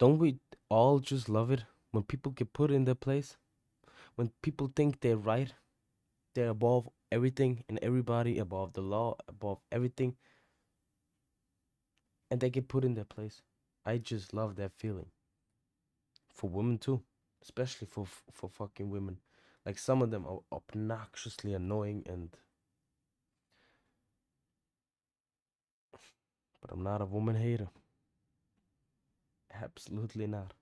Don't we all just love it when people get put in their place? When people think they're right, they're above everything and everybody, above the law, above everything, and they get put in their place. I just love that feeling. For women too, especially for fucking women. Like some of them are obnoxiously annoying, and but I'm not a woman hater. Absolutely not.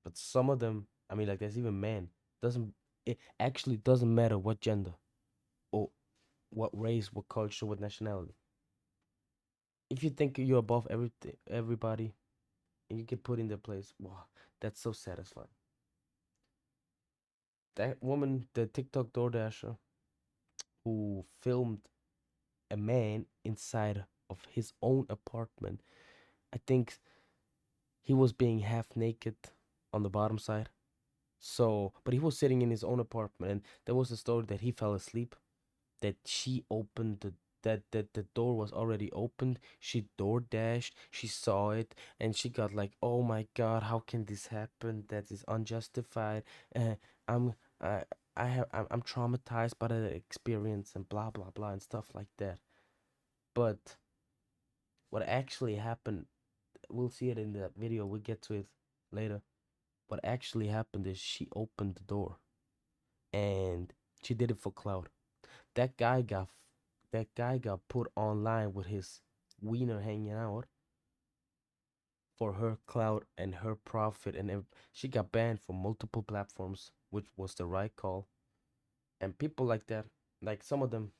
But some of them, I mean, like there's even men. Doesn't it actually doesn't matter what gender or what race, what culture, what nationality. If you think you're above everything, everybody, and you get put in their place, wow, that's so satisfying. That woman, the TikTok DoorDasher, who filmed a man inside of his own apartment. I think he was being half naked on the bottom side. So, but he was sitting in his own apartment, and there was a story that he fell asleep. That she opened that the door was already opened. She door dashed. She saw it, and she got like, "Oh my God, how can this happen? That is unjustified. I'm I I'm traumatized by the experience and blah blah blah and stuff like that." But what actually happened, we'll see it in the video. We'll get to it later. What actually happened is she opened the door, and she did it for clout. That guy got that guy got put online with his wiener hanging out for her clout and her profit, and she got banned from multiple platforms, which was the right call. And people like that, like some of them,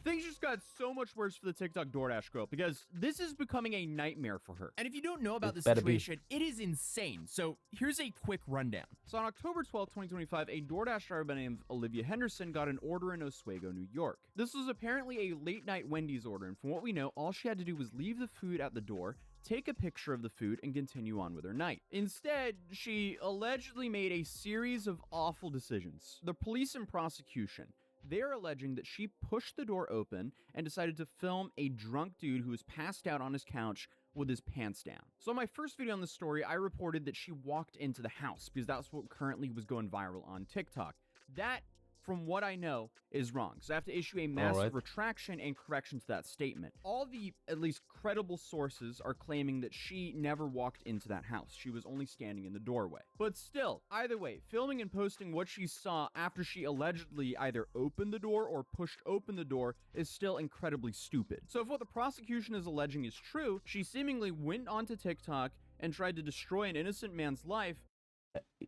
Things just got so much worse for the TikTok DoorDash girl because this is becoming a nightmare for her. And if you don't know about it this better be. situation, it is insane. So here's a quick rundown. So on October 12th, 2025, a DoorDash driver by the name of Olivia Henderson got an order in Oswego, New York. This was apparently a late night Wendy's order, and from what we know, all she had to do was leave the food at the door, take a picture of the food, and continue on with her night. Instead, she allegedly made a series of awful decisions. The police and prosecution, they're alleging that she pushed the door open and decided to film a drunk dude who was passed out on his couch with his pants down. So in my first video on this story, I reported that she walked into the house because that's what currently was going viral on TikTok. That, from what I know, is wrong. So I have to issue a massive retraction and correction to that statement. All the, at least credible sources, are claiming that she never walked into that house. She was only standing in the doorway. But still, either way, filming and posting what she saw after she allegedly either opened the door or pushed open the door is still incredibly stupid. So if what the prosecution is alleging is true, she seemingly went onto TikTok and tried to destroy an innocent man's life.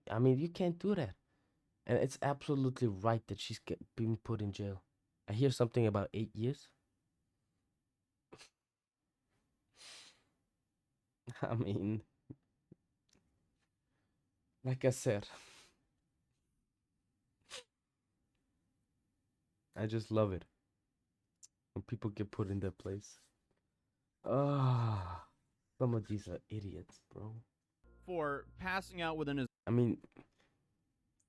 I mean, you can't do that. And it's absolutely right that she's being put in jail. I hear something about 8 years. I mean, like I said, I just love it when people get put in their place. Ah, some of these are idiots, bro. For passing out within his I mean,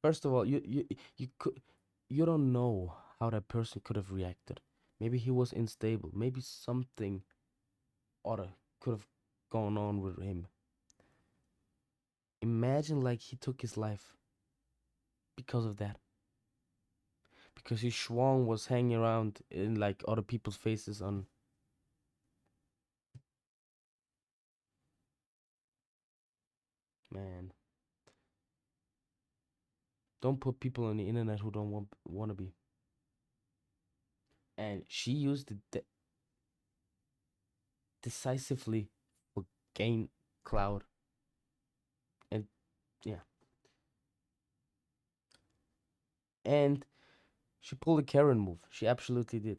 first of all, you don't know how that person could have reacted. Maybe he was unstable. Maybe something other could have gone on with him. Imagine like he took his life because of that. Because his schwang was hanging around in like other people's faces on. Man, don't put people on the internet who don't want to be. And she used it decisively for gain cloud. And yeah. And she pulled a Karen move. She absolutely did.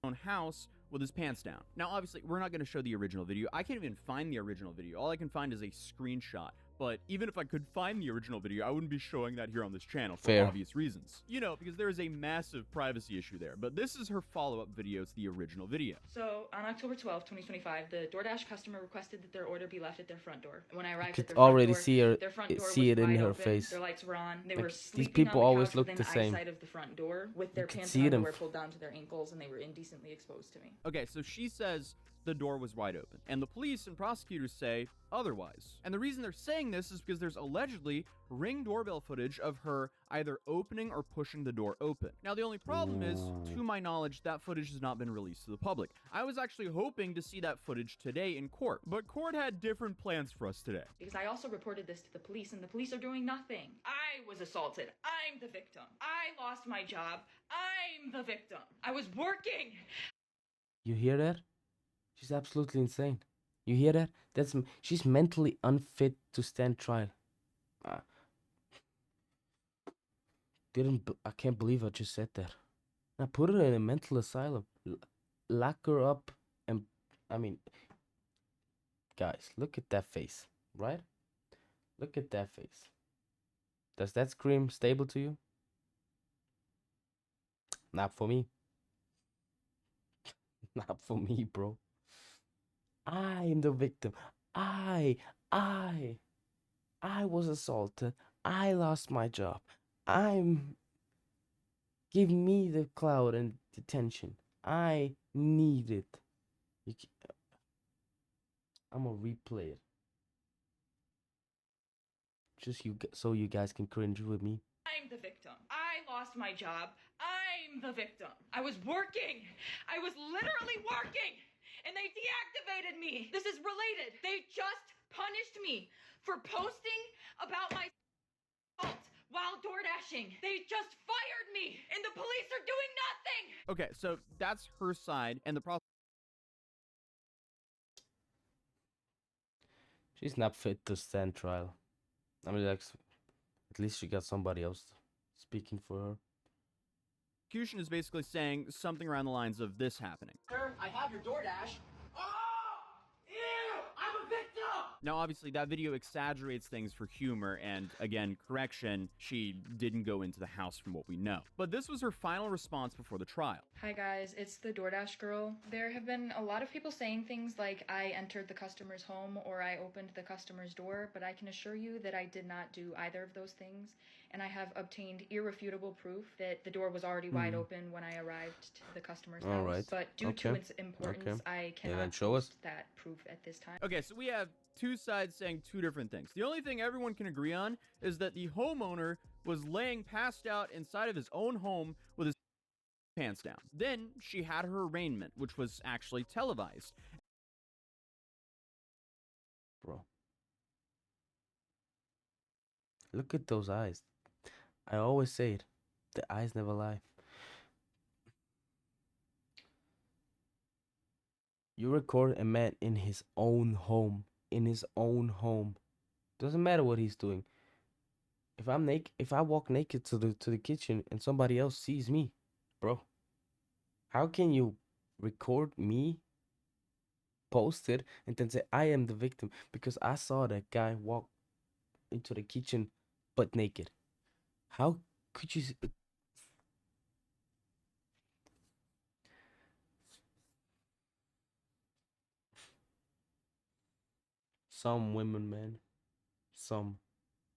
own house with his pants down. Now, obviously, we're not going to show the original video. I can't even find the original video. All I can find is a screenshot. But even if I could find the original video, I wouldn't be showing that here on this channel for Fair. obvious reasons. You know, because there is a massive privacy issue there. But this is her follow-up video to the original video. So on October 12th, 2025, the DoorDash customer requested that their order be left at their front door. When I arrived You at could their front already door, see her, their front door see was it in wide her open, face. their lights were on, they Like, were these sleeping people on the always couch look within the same. eyesight of the front door with their could pants see and them. underwear pulled down to their ankles, and they were indecently exposed to me. Okay, so she says the door was wide open. And the police and prosecutors say otherwise. And the reason they're saying this is because there's allegedly Ring doorbell footage of her either opening or pushing the door open. Now, the only problem is, to my knowledge, that footage has not been released to the public. I was actually hoping to see that footage today in court, but court had different plans for us today. Because I also reported this to the police, and the police are doing nothing. I was assaulted. I'm the victim. I lost my job. I'm the victim. I was working. You hear that? She's absolutely insane. You hear that? She's mentally unfit to stand trial. I can't believe I just said that. Now put her in a mental asylum. Lock her up, and I mean, guys, look at that face, right? Look at that face. Does that scream stable to you? Not for me. Not for me, bro. I am the victim. I was assaulted. I lost my job. Give me the clout and attention. I need it. I'm gonna replay it. Just so you guys can cringe with me. I'm the victim. I lost my job. I'm the victim. I was working. I was literally working. And they deactivated me. This is related. They just punished me for posting about my assault while door dashing. They just fired me, and the police are doing nothing. Okay, so that's her side, and the She's not fit to stand trial. I mean, like, at least she got somebody else speaking for her. prosecution is basically saying something around the lines of this happening. Sir, I have your DoorDash. I'm a victim! Now, obviously, that video exaggerates things for humor, and again, correction, she didn't go into the house from what we know. But this was her final response before the trial. Hi guys, it's the DoorDash girl. There have been a lot of people saying things like I entered the customer's home or I opened the customer's door, but I can assure you that I did not do either of those things, and I have obtained irrefutable proof that the door was already wide open when I arrived to the customer's house. Right. But due to its importance, I then cannot show us. post that proof at this time. Okay, so we have two sides saying two different things. The only thing everyone can agree on is that the homeowner was laying passed out inside of his own home with his pants down. Then she had her arraignment, which was actually televised. Bro. Look at those eyes. I always say it. The eyes never lie. You record a man in his own home. In his own home. Doesn't matter what he's doing. If I'm naked, if I walk naked to the kitchen and somebody else sees me, bro, how can you record me, post it, and then say I am the victim because I saw that guy walk into the kitchen butt naked? How could you? Some women, man. Some.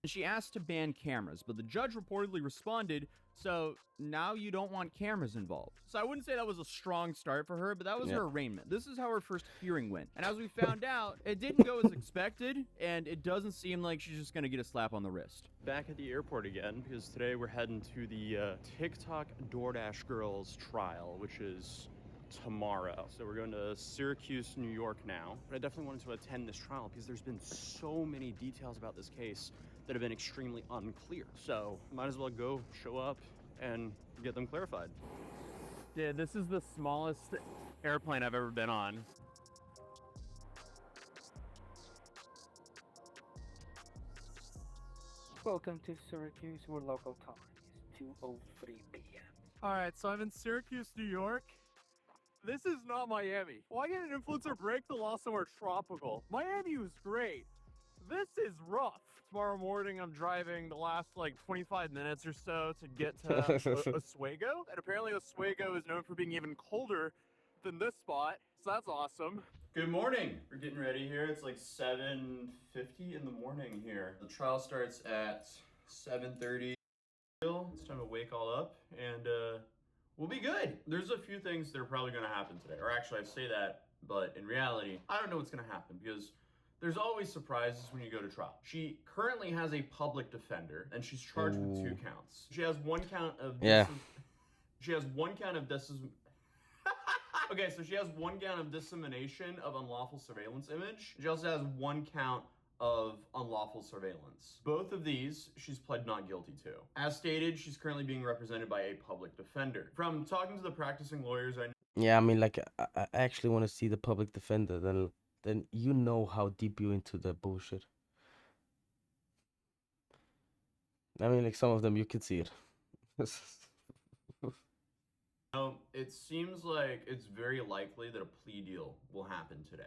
She asked to ban cameras, but the judge reportedly responded, so now you don't want cameras involved. So I wouldn't say that was a strong start for her, but that was her arraignment. This is how her first hearing went. And as we found out, it didn't go as expected, and it doesn't seem like she's just gonna get a slap on the wrist. Back at the airport again, because today we're heading to the TikTok DoorDash girls trial, which is tomorrow. So we're going to Syracuse, New York now. But I definitely wanted to attend this trial because there's been so many details about this case that have been extremely unclear. So might as well go show up and get them clarified. Yeah, this is the smallest airplane I've ever been on. Welcome to Syracuse, where local time is 2:03 p.m. Alright, so I'm in Syracuse, New York. This is not Miami. Why can't an influencer break the law somewhere tropical? Miami was great. This is rough. Tomorrow morning, I'm driving the last like 25 minutes or so to get to Oswego. And apparently Oswego is known for being even colder than this spot. So that's awesome. Good morning. We're getting ready here. It's like 7:50 in the morning here. The trial starts at 7:30. It's time to wake all up and we'll be good. There's a few things that are probably going to happen today. Or actually, I say that But in reality, I don't know what's gonna happen because there's always surprises when you go to trial. She currently has a public defender and she's charged with 2 Ooh. counts. She has 1 count of Yeah. She has 1 count of Okay, so she has 1 count of dissemination of unlawful surveillance image. She also has 1 count of unlawful surveillance. Both of these she's pled not guilty to. As stated, she's currently being represented by a public defender. From talking to the practicing lawyers I Yeah, I mean, like, I actually want to see the public defender. Then you know how deep you into the bullshit. I mean, like, some of them you can see it. know, it seems like it's very likely that a plea deal will happen today.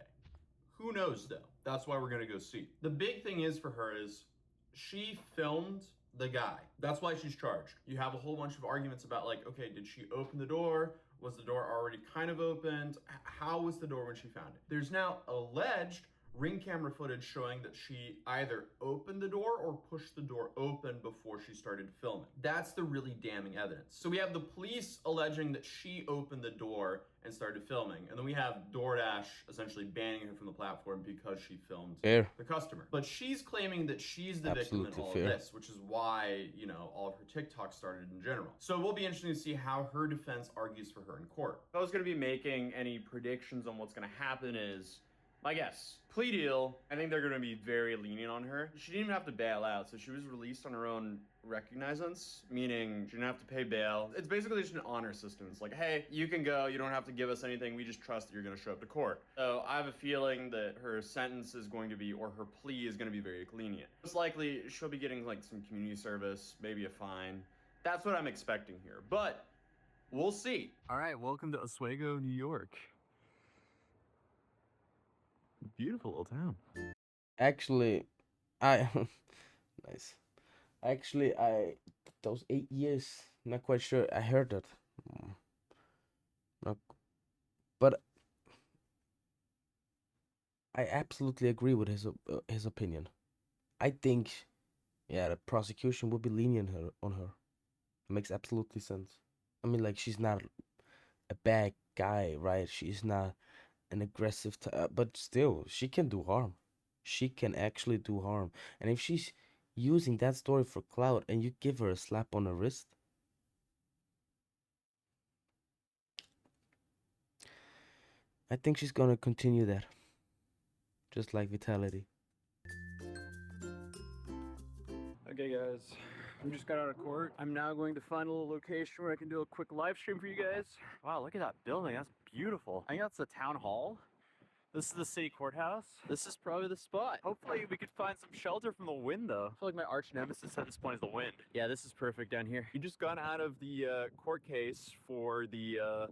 Who knows though? That's why we're gonna go see. The big thing is for her is she filmed the guy. That's why she's charged. You have a whole bunch of arguments about like, okay, did she open the door? Was the door already kind of opened? How was the door when she found it? There's now alleged ring camera footage showing that she either opened the door or pushed the door open before she started filming. That's the really damning evidence. So we have the police alleging that she opened the door and started filming, and then we have DoorDash essentially banning her from the platform because she filmed Fair. the customer. But she's claiming that she's the victim in Absolutely all fair. of this, which is why, you know, all of her TikToks started in general. So it will be interesting to see how her defense argues for her in court. If I was going to be making any predictions on what's going to happen is, my guess, plea deal, I think they're going to be very lenient on her. She didn't even have to bail out, so she was released on her own recognizance, meaning she didn't have to pay bail. It's basically just an honor system. It's like, hey, you can go, you don't have to give us anything, we just trust that you're going to show up to court. So I have a feeling that her sentence is going to be, or her plea is going to be very lenient. Most likely, she'll be getting like some community service, maybe a fine. That's what I'm expecting here, but we'll see. All right, welcome to Oswego, New York. Beautiful little town. Actually, I nice. Actually, those 8 years, not quite sure. I heard that. Not, but I absolutely agree with his opinion. I think, yeah, the prosecution would be lenient on her. It makes absolutely sense. I mean, like, she's not a bad guy, right? She's not an aggressive, but still, she can do harm. She can actually do harm. And if she's using that story for clout and you give her a slap on the wrist, I think she's gonna continue that. Just like Vitality. Okay, guys. I just got out of court. I'm now going to find a little location where I can do a quick live stream for you guys. Wow, look at that building. That's beautiful. I think that's the town hall. This is the city courthouse. This is probably the spot. Hopefully we could find some shelter from the wind though. I feel like my arch nemesis at this point is the wind. Yeah, this is perfect down here. You just got out of the court case for the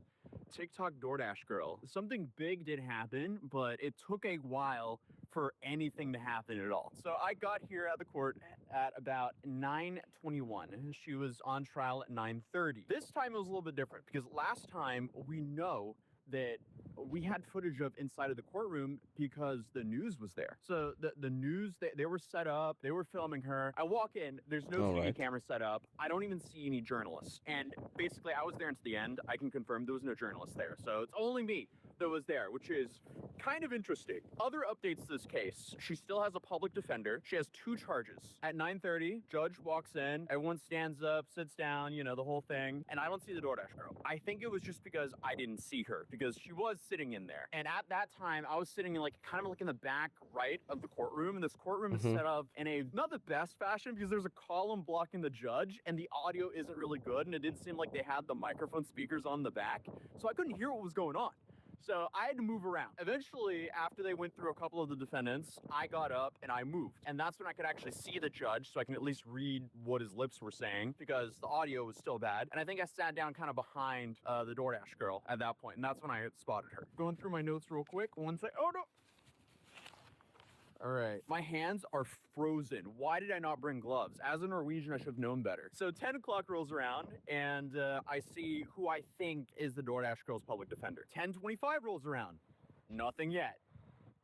TikTok DoorDash girl. Something big did happen, but it took a while for anything to happen at all. So I got here at the court at about 9:21. She was on trial at 9:30. This time it was a little bit different because last time we know that we had footage of inside of the courtroom because the news was there. So the news, they were set up, they were filming her. I walk in, there's no TV Alright. camera set up. I don't even see any journalists. And basically I was there until the end. I can confirm there was no journalist there. So it's only me that was there, which is kind of interesting. Other updates to this case, she still has a public defender. She has 2 charges. At 9:30, judge walks in, everyone stands up, sits down, you know, the whole thing, and I don't see the DoorDash girl. I think it was just because I didn't see her, because she was sitting in there. And at that time, I was sitting in like, kind of like in the back right of the courtroom, and this courtroom is Mhm. set up in a, not the best fashion, because there's a column blocking the judge, and the audio isn't really good, and it didn't seem like they had the microphone speakers on the back, so I couldn't hear what was going on. So I had to move around. Eventually, after they went through a couple of the defendants, I got up and I moved. And that's when I could actually see the judge, so I can at least read what his lips were saying, because the audio was still bad. And I think I sat down kind of behind the DoorDash girl at that point, and that's when I spotted her. Going through my notes real quick. One sec. Oh no! All right, my hands are frozen. Why did I not bring gloves? As a Norwegian, I should have known better. So 10 o'clock rolls around, and I see who I think is the DoorDash girl's public defender. 10:25 rolls around. Nothing yet.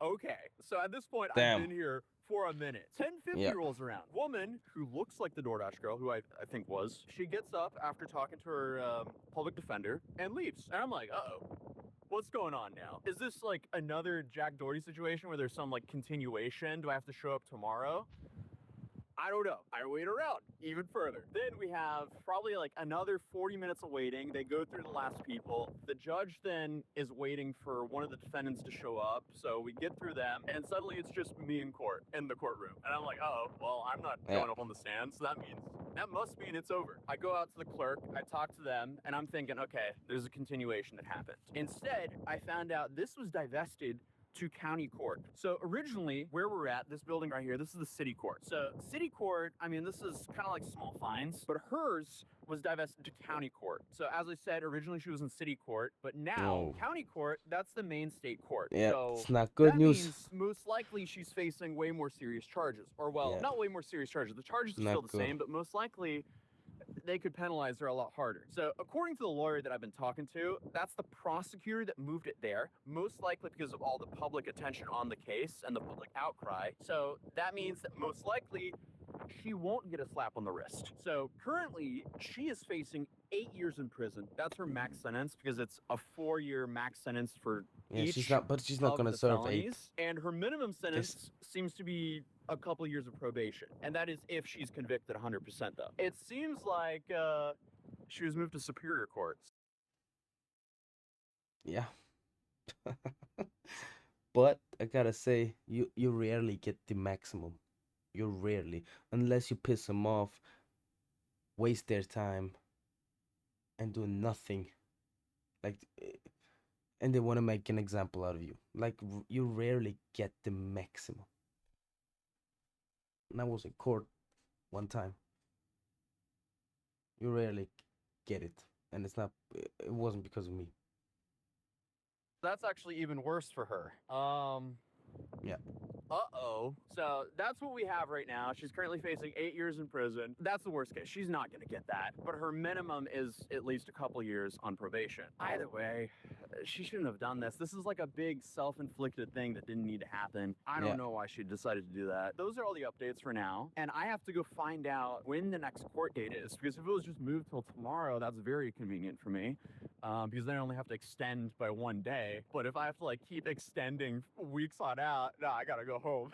Okay, so at this point, Damn. I've been here for a minute. 10:50 Yeah. rolls around. Woman who looks like the DoorDash girl, who I think was, she gets up after talking to her public defender and leaves. And I'm like, uh-oh. What's going on now? Is this like another Jack Doherty situation where there's some like continuation? Do I have to show up tomorrow? I don't know. I wait around even further. Then we have probably like another 40 minutes of waiting. They go through the last people. The judge then is waiting for one of the defendants to show up. So we get through them, and suddenly it's just me in court, in the courtroom. And I'm like, oh, well, I'm not going up on the stand. So that must mean it's over. I go out to the clerk, I talk to them, and I'm thinking, okay, there's a continuation that happened. Instead, I found out this was divested to county court. So originally, where we're at, this building right here, this is the city court. So city court, I mean, this is kind of like small fines, but hers was divested to county court. So as I said, originally she was in city court, but now county court, that's the main state court. Yeah, so it's not good that news. means most likely she's facing way more serious charges. Or well, not way more serious charges. The charges are Not still the good. same, but most likely they could penalize her a lot harder. So according to the lawyer that I've been talking to, that's the prosecutor that moved it there, most likely because of all the public attention on the case and the public outcry. So that means that most likely she won't get a slap on the wrist. So currently she is facing 8 years in prison. That's her max sentence because it's a 4-year max sentence for Yeah, each she's not of gonna the serve 8. felonies. And her minimum sentence seems to be a couple years of probation. And that is if she's convicted 100% though. It seems like she was moved to Superior Court. Yeah. But I gotta say, you rarely get the maximum. You rarely, unless you piss them off, waste their time, and do nothing. Like, and they want to make an example out of you. Like, you rarely get the maximum. And I was in court one time. You rarely get it, and it's not. It wasn't because of me. That's actually even worse for her. Yeah. Uh-oh. So that's what we have right now. She's currently facing 8 years in prison. That's the worst case. She's not going to get that. But her minimum is at least a couple years on probation. Either way, she shouldn't have done this. This is like a big self-inflicted thing that didn't need to happen. I don't know why she decided to do that. Those are all the updates for now. And I have to go find out when the next court date is. Because if it was just moved till tomorrow, that's very convenient for me. Because then I only have to extend by 1 day. But if I have to like keep extending weeks on out, nah, I gotta go home.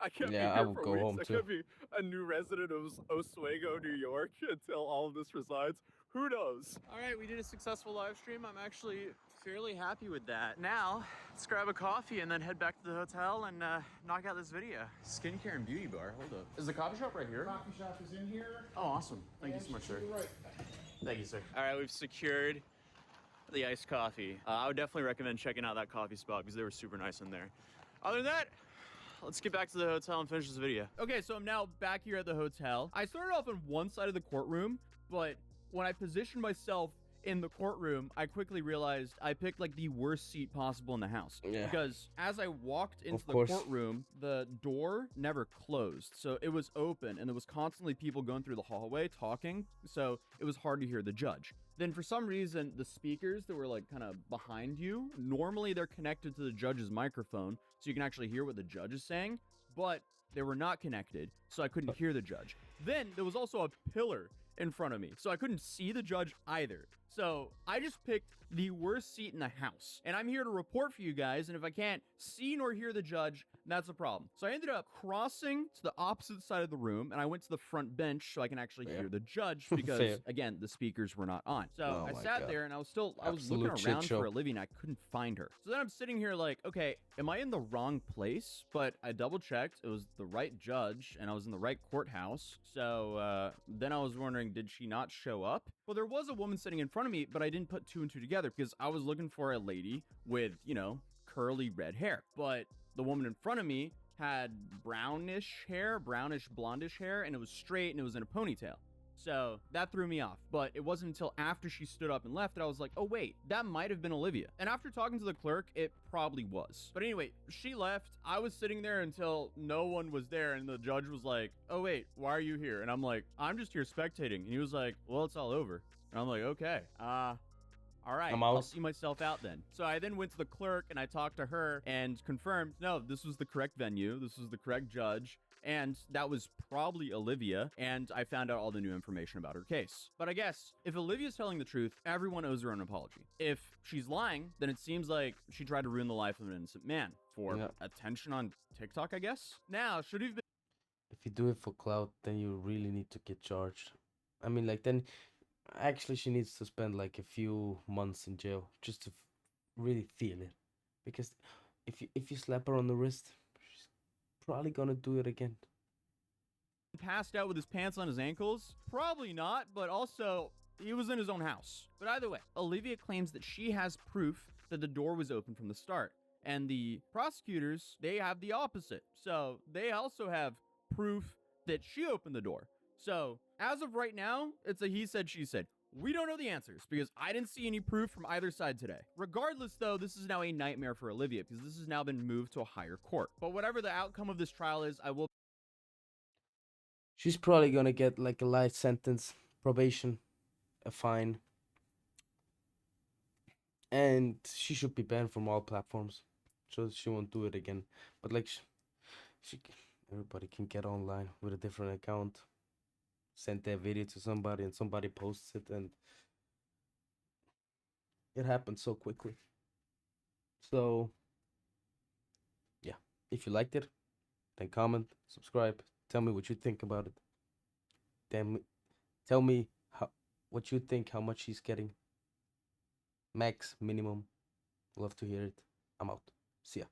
I can't be Yeah, I here will for go weeks. home I too. could be a new resident of Oswego, New York until all of this resides. Who knows? All right, we did a successful live stream. I'm actually fairly happy with that. Now, let's grab a coffee and then head back to the hotel and knock out this video. Skincare and beauty bar. Hold up. Is the coffee shop right here? Coffee shop is in here. Oh, awesome. Thank you so much, sir. Right. Thank you, sir. All right, we've secured the iced coffee. I would definitely recommend checking out that coffee spot because they were super nice in there. Other than that, let's get back to the hotel and finish this video. Okay, so I'm now back here at the hotel. I started off on one side of the courtroom, but when I positioned myself in the courtroom, I quickly realized I picked like the worst seat possible in the house. Yeah. Because as I walked into the course. courtroom, the door never closed. So it was open and there was constantly people going through the hallway talking. So it was hard to hear the judge. Then for some reason, the speakers that were like kind of behind you, normally they're connected to the judge's microphone so you can actually hear what the judge is saying, but they were not connected, so I couldn't hear the judge. Then there was also a pillar in front of me, so I couldn't see the judge either. So I just picked the worst seat in the house, and I'm here to report for you guys, and if I can't see nor hear the judge, that's a problem. So I ended up crossing to the opposite side of the room, and I went to the front bench so I can actually hear the judge because, Fair. again, the speakers were not on. So Oh I my sat God. there, and I was looking Absolute shit around show. for Olivia, and I couldn't find her. So then I'm sitting here like, okay, am I in the wrong place? But I double checked. It was the right judge, and I was in the right courthouse. So then I was wondering, did she not show up? Well, there was a woman sitting in front of me, but I didn't put 2 and 2 together because I was looking for a lady with, you know, curly red hair. But the woman in front of me had brownish hair, brownish blondish hair, and it was straight and it was in a ponytail. So that threw me off. But it wasn't until after she stood up and left that I was like, oh wait, that might have been Olivia. And after talking to the clerk, it probably was. But anyway, she left. I was sitting there until no one was there, and the judge was like, oh wait, why are you here? And I'm like, I'm just here spectating. And he was like, well, it's all over. And I'm like, okay, all right, I'm out. I'll see myself out then. So I then went to the clerk and I talked to her and confirmed, no, this was the correct venue. This was the correct judge. And that was probably Olivia, and I found out all the new information about her case. But I guess if Olivia's telling the truth, everyone owes her an apology. If she's lying, then it seems like she tried to ruin the life of an innocent man for Yeah. attention on TikTok, I guess. Now, should have been If you do it for clout, then you really need to get charged. I mean, like, then actually she needs to spend like a few months in jail just to really feel it. Because if you slap her on the wrist, she's probably gonna do it again. passed out with his pants on his ankles? Probably not, but also, he was in his own house. But either way, Olivia claims that she has proof that the door was open from the start. And the prosecutors, they have the opposite. So they also have proof that she opened the door. So as of right now, it's a he said, she said. We don't know the answers because I didn't see any proof from either side today. Regardless, though, this is now a nightmare for Olivia because this has now been moved to a higher court. But whatever the outcome of this trial is, I will She's probably gonna get like a life sentence, probation, a fine, and she should be banned from all platforms, so she won't do it again. But like, everybody can get online with a different account, send their video to somebody, and somebody posts it, and it happens so quickly. So, yeah, if you liked it, then comment, subscribe, tell me what you think about it. Then tell me what you think, how much she's getting. Max, minimum. Love to hear it. I'm out. See ya.